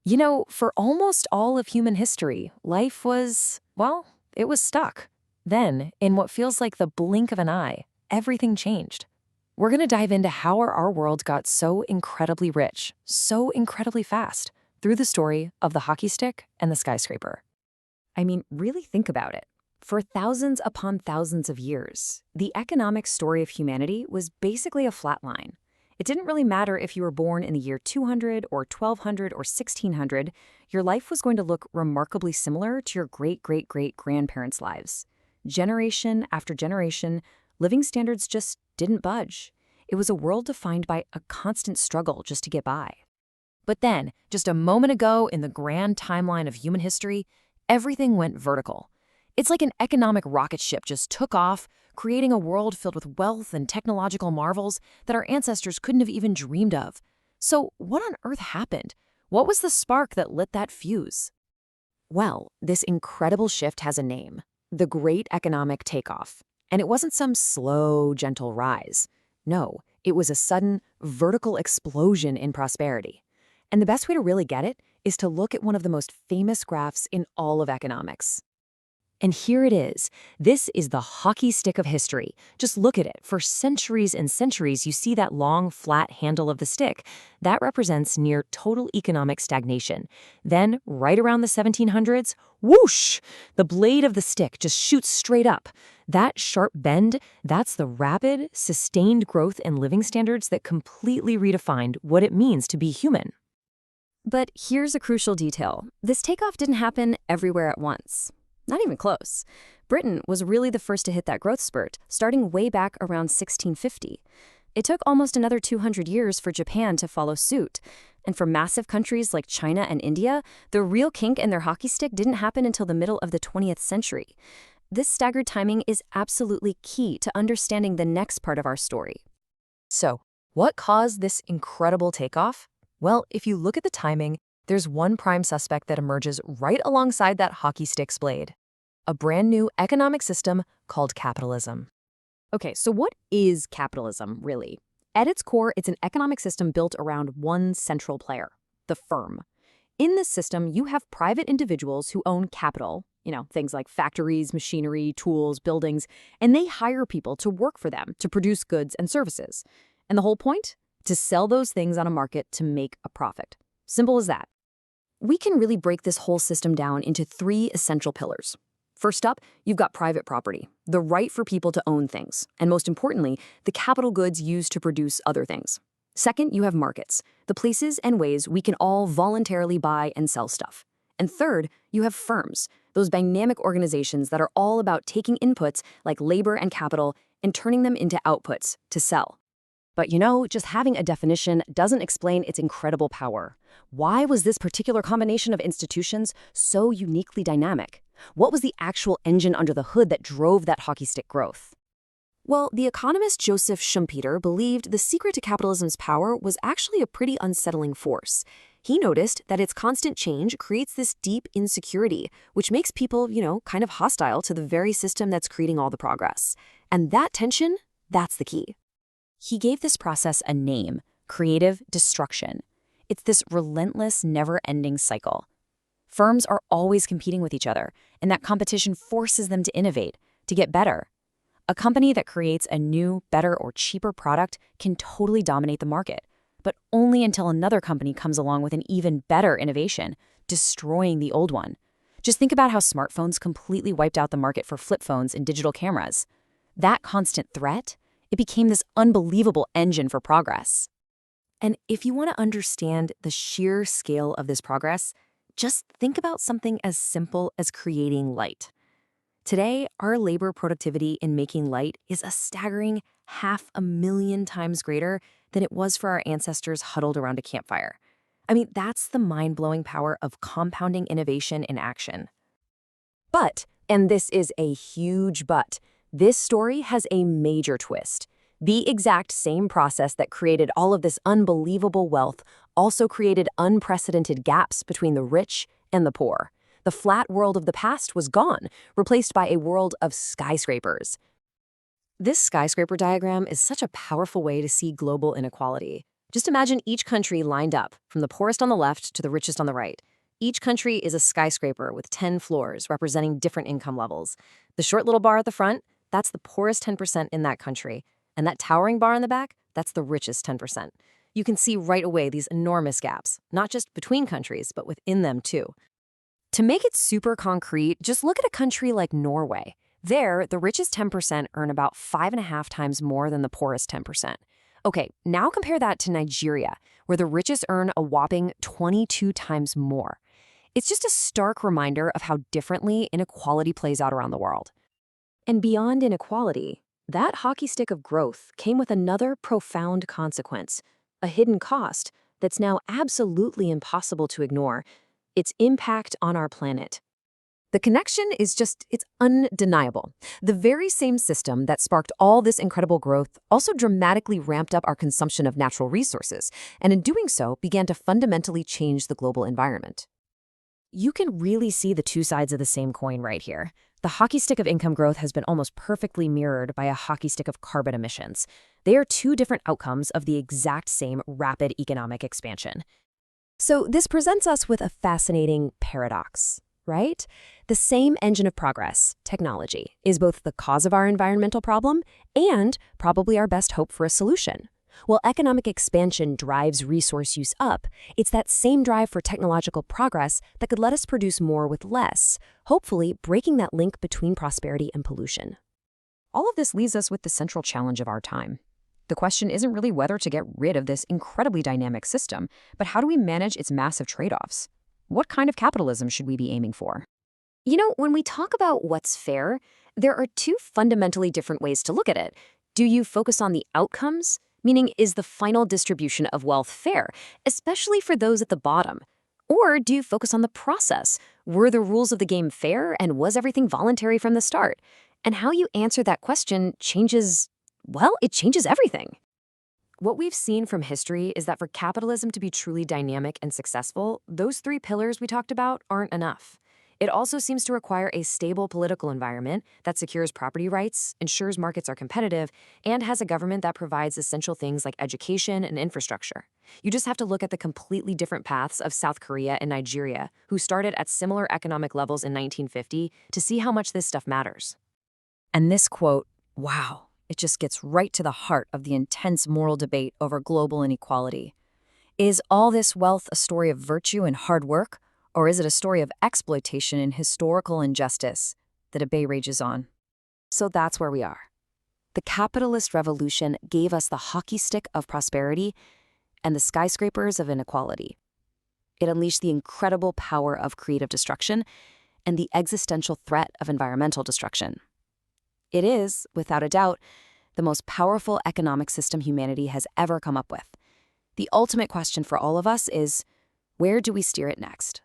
For almost all of human history, life was, well, it was stuck. Then, in what feels like the blink of an eye, everything changed. We're going to dive into how our world got so incredibly rich, so incredibly fast, through the story of the hockey stick and the skyscraper. I mean, really think about it. For thousands upon thousands of years, the economic story of humanity was basically a flat line. It didn't really matter if you were born in the year 200 or 1200 or 1600, your life was going to look remarkably similar to your great-great-great-grandparents' lives. Generation after generation, living standards just didn't budge. It was a world defined by a constant struggle just to get by. But then, just a moment ago in the grand timeline of human history, everything went vertical. It's like an economic rocket ship just took off, creating a world filled with wealth and technological marvels that our ancestors couldn't have even dreamed of. So, what on earth happened? What was the spark that lit that fuse? Well, this incredible shift has a name: the Great Economic Takeoff. And it wasn't some slow, gentle rise. No, it was a sudden, vertical explosion in prosperity. And the best way to really get it is to look at one of the most famous graphs in all of economics. And here it is. This is the hockey stick of history. Just look at it. For centuries and centuries, you see that long, flat handle of the stick. That represents near total economic stagnation. Then, right around the 1700s, whoosh! The blade of the stick just shoots straight up. That sharp bend, that's the rapid, sustained growth in living standards that completely redefined what it means to be human. But here's a crucial detail. This takeoff didn't happen everywhere at once. Not even close. Britain was really the first to hit that growth spurt, starting way back around 1650. It took almost another 200 years for Japan to follow suit. And for massive countries like China and India, the real kink in their hockey stick didn't happen until the middle of the 20th century. This staggered timing is absolutely key to understanding the next part of our story. So, what caused this incredible takeoff? Well, if you look at the timing, there's one prime suspect that emerges right alongside that hockey stick's blade: a brand new economic system called capitalism. Okay, so what is capitalism, really? At its core, it's an economic system built around one central player: the firm. In this system, you have private individuals who own capital, things like factories, machinery, tools, buildings, and they hire people to work for them to produce goods and services. And the whole point? To sell those things on a market to make a profit. Simple as that. We can really break this whole system down into three essential pillars. First up, you've got private property, the right for people to own things, and most importantly, the capital goods used to produce other things. Second, you have markets, the places and ways we can all voluntarily buy and sell stuff. And third, you have firms, those dynamic organizations that are all about taking inputs like labor and capital and turning them into outputs to sell. But just having a definition doesn't explain its incredible power. Why was this particular combination of institutions so uniquely dynamic? What was the actual engine under the hood that drove that hockey stick growth? Well, the economist Joseph Schumpeter believed the secret to capitalism's power was actually a pretty unsettling force. He noticed that its constant change creates this deep insecurity, which makes people, kind of hostile to the very system that's creating all the progress. And that tension, that's the key. He gave this process a name: creative destruction. It's this relentless, never-ending cycle. Firms are always competing with each other, and that competition forces them to innovate, to get better. A company that creates a new, better, or cheaper product can totally dominate the market, but only until another company comes along with an even better innovation, destroying the old one. Just think about how smartphones completely wiped out the market for flip phones and digital cameras. That constant threat, it became this unbelievable engine for progress. And if you want to understand the sheer scale of this progress, just think about something as simple as creating light. Today, our labor productivity in making light is a staggering 500,000 times greater than it was for our ancestors huddled around a campfire. I mean, that's the mind-blowing power of compounding innovation in action. But, and this is a huge but, this story has a major twist. The exact same process that created all of this unbelievable wealth also created unprecedented gaps between the rich and the poor. The flat world of the past was gone, replaced by a world of skyscrapers. This skyscraper diagram is such a powerful way to see global inequality. Just imagine each country lined up, from the poorest on the left to the richest on the right. Each country is a skyscraper with 10 floors representing different income levels. The short little bar at the front, that's the poorest 10% in that country. And that towering bar in the back, that's the richest 10%. You can see right away these enormous gaps, not just between countries, but within them too. To make it super concrete, just look at a country like Norway. There, the richest 10% earn about 5.5 times more than the poorest 10%. Okay, now compare that to Nigeria, where the richest earn a whopping 22 times more. It's just a stark reminder of how differently inequality plays out around the world. And beyond inequality, that hockey stick of growth came with another profound consequence, a hidden cost that's now absolutely impossible to ignore: its impact on our planet. The connection is it's undeniable. The very same system that sparked all this incredible growth also dramatically ramped up our consumption of natural resources, and in doing so, began to fundamentally change the global environment. You can really see the two sides of the same coin right here. The hockey stick of income growth has been almost perfectly mirrored by a hockey stick of carbon emissions. They are two different outcomes of the exact same rapid economic expansion. So this presents us with a fascinating paradox, right? The same engine of progress, technology, is both the cause of our environmental problem and probably our best hope for a solution. While economic expansion drives resource use up, it's that same drive for technological progress that could let us produce more with less, hopefully breaking that link between prosperity and pollution. All of this leaves us with the central challenge of our time. The question isn't really whether to get rid of this incredibly dynamic system, but how do we manage its massive trade-offs? What kind of capitalism should we be aiming for? You know, when we talk about what's fair, there are two fundamentally different ways to look at it. Do you focus on the outcomes? Meaning, is the final distribution of wealth fair, especially for those at the bottom? Or do you focus on the process? Were the rules of the game fair, and was everything voluntary from the start? And how you answer that question changes, well, it changes everything. What we've seen from history is that for capitalism to be truly dynamic and successful, those three pillars we talked about aren't enough. It also seems to require a stable political environment that secures property rights, ensures markets are competitive, and has a government that provides essential things like education and infrastructure. You just have to look at the completely different paths of South Korea and Nigeria, who started at similar economic levels in 1950, to see how much this stuff matters. And this quote, wow, it just gets right to the heart of the intense moral debate over global inequality. Is all this wealth a story of virtue and hard work? Or is it a story of exploitation and historical injustice? The debate rages on. So that's where we are. The capitalist revolution gave us the hockey stick of prosperity and the skyscrapers of inequality. It unleashed the incredible power of creative destruction and the existential threat of environmental destruction. It is, without a doubt, the most powerful economic system humanity has ever come up with. The ultimate question for all of us is, where do we steer it next?